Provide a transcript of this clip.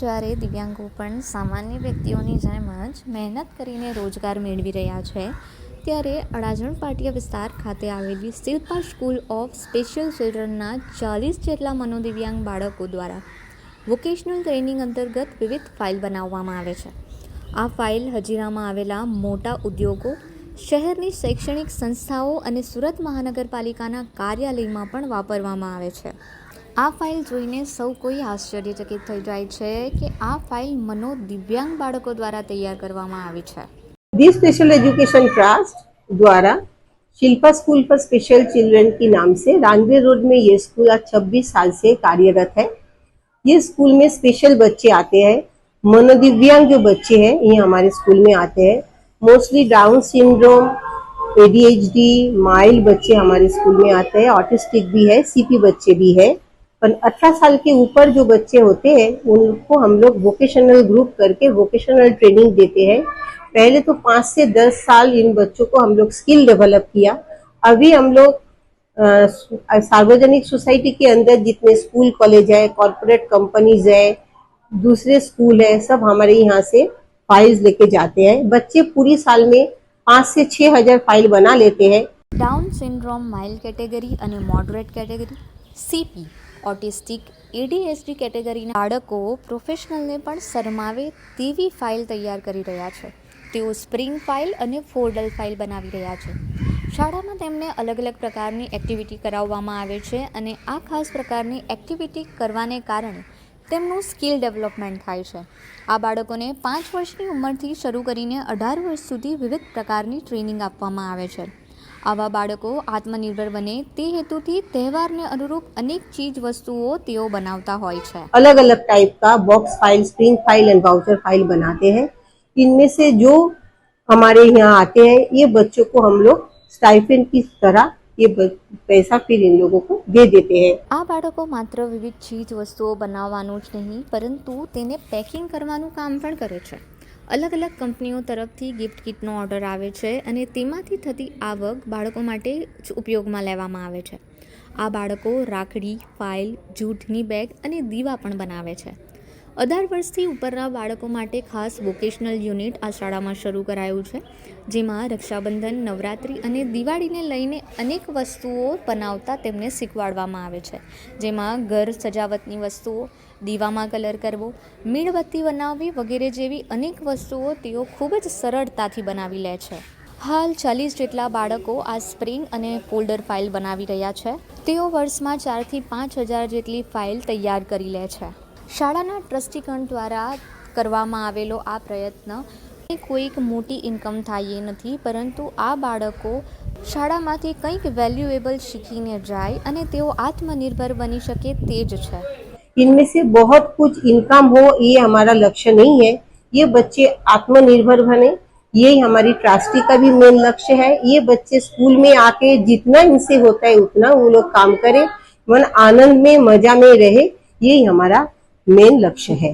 જ્યારે દિવ્યાંગો પણ સામાન્ય વ્યક્તિઓની જેમ જ મહેનત કરીને રોજગાર મેળવી રહ્યા છે, ત્યારે અડાજણ પાટિયા વિસ્તાર ખાતે આવેલી શિલ્પા સ્કૂલ ઓફ સ્પેશિયલ ચિલ્ડ્રનના 40 જેટલા મનોદિવ્યાંગ બાળકો દ્વારા વોકેશનલ ટ્રેનિંગ અંતર્ગત વિવિધ ફાઇલ બનાવવામાં આવે છે. આ ફાઇલ હજીરામાં આવેલા મોટા ઉદ્યોગો, શહેરની શૈક્ષણિક સંસ્થાઓ અને સુરત મહાનગરપાલિકાના કાર્યાલયમાં પણ વાપરવામાં આવે છે. આ ફાઇલ જોઈને સૌ કોઈ આશ્ચર્યચકિત થઈ જાય છે કે આ ફાઇલ મનોદિવ્યાંગ બાળકો દ્વારા તૈયાર કરવામાં આવી છે. दी स्पेशल एजुकेशन ट्रस्ट द्वारा Shilpa school for special children के नाम से रानवे रोड में ये स्कूल आज 26 साल से कार्यरत है. ये स्कूल में स्पेशल बच्चे आते हैं. मनोदिव्यांग जो बच्चे हैं ये हमारे स्कूल में आते हैं. Mostly down syndrome, ADHD, mild बच्चे हमारे स्कूल में आते हैं. ऑटिस्टिक भी है, CP बच्चे भी है. पर 18 साल के ऊपर जो बच्चे होते हैं उनको हम लोग वोकेशनल ग्रुप करके वोकेशनल ट्रेनिंग देते हैं. पहले तो 5 से 10 साल इन बच्चों को हम लोग स्किल डेवलप किया. अभी हम लोग सार्वजनिक सोसाइटी के अंदर जितने स्कूल कॉलेज है, कॉर्पोरेट कंपनीज है, दूसरे स्कूल है, सब हमारे यहाँ से फाइल्स लेके जाते हैं. बच्चे पूरी साल में 5 से 6 हजार फाइल बना लेते हैं. ડાઉન સિન્ડ્રોમ માઇલ્ડ કેટેગરી અને moderate category, CP, autistic, ADHD કેટેગરીના બાળકો પ્રોફેશનલને પણ શરમાવે તેવી ફાઇલ તૈયાર કરી રહ્યા છે. તેઓ સ્પ્રિંગ ફાઇલ અને ફોલ્ડલ ફાઇલ બનાવી રહ્યા છે. શાળામાં તેમને અલગ અલગ પ્રકારની એક્ટિવિટી કરાવવામાં આવે છે અને આ ખાસ પ્રકારની એક્ટિવિટી કરવાને કારણે તેમનું સ્કિલ ડેવલપમેન્ટ થાય છે. આ બાળકોને 5 વર્ષની ઉંમરથી શરૂ કરીને 18 વર્ષ સુધી વિવિધ પ્રકારની ટ્રેનિંગ આપવામાં આવે છે. આવા બાળકો આત્મનિર્ભર બને તે હેતુથી તહેવારને અનુરૂપ અનેક ચીજ વસ્તુઓ તેઓ બનાવતા હોય છે. अलग अलग टाइप का box file, spring file and voucher file बनाते हैं. इनमें से जो हमारे यहाँ आते हैं ये बच्चों को हम लोग स्टाइपेंड की तरह ये पैसा फिर इन लोगों को दे देते हैं. આ બાળકો માત્ર વિવિધ ચીજ વસ્તુઓ બનાવવાનું જ નહીં પરંતુ તેને પેકિંગ કરવાનું કામ પણ કરે છે. અલગ અલગ કંપનીઓ તરફથી ગિફ્ટ કિટનો ઓર્ડર આવે છે અને તેમાંથી થતી આવક બાળકો માટે જ ઉપયોગમાં લેવામાં આવે છે. આ બાળકો રાખડી, ફાઇલ, જૂઠની બેગ અને દીવા પણ બનાવે છે. 18 વર્ષથી ઉપરના બાળકો માટે ખાસ વોકેશનલ યુનિટ આ શાળામાં શરૂ કરાયું છે, જેમાં રક્ષાબંધન, નવરાત્રિ અને દિવાળીને લઈને અનેક વસ્તુઓ બનાવતા તેમને શીખવાડવામાં આવે છે. જેમાં ઘર સજાવટની વસ્તુઓ, દીવામાં કલર કરવો, મીણબત્તી બનાવવી વગેરે જેવી અનેક વસ્તુઓ તેઓ ખૂબ જ સરળતાથી બનાવી લે છે. હાલ 40 જેટલા બાળકો આ સ્પ્રિંગ અને ફોલ્ડર ફાઇલ બનાવી રહ્યા છે. તેઓ વર્ષમાં 4 થી 5 હજાર જેટલી ફાઇલ તૈયાર કરી લે છે. શાળાના ટ્રસ્ટીગણ દ્વારા કરવામાં આવેલો આ પ્રયત્ન કોઈક મોટી ઇન્કમ થાય એ નથી, પરંતુ આ બાળકો શાળામાંથી કંઈક વેલ્યુએબલ શીખીને જાય અને તેઓ આત્મનિર્ભર બની શકે તે જ છે. इनमें से बहुत कुछ इनकम हो ये हमारा लक्ष्य नहीं है. ये बच्चे आत्मनिर्भर बने, ये हमारी ट्रस्टी का भी मेन लक्ष्य है. ये बच्चे स्कूल में आके जितना इनसे होता है उतना वो लोग काम करें, मन आनंद में मजा में रहे, यही हमारा मेन लक्ष्य है.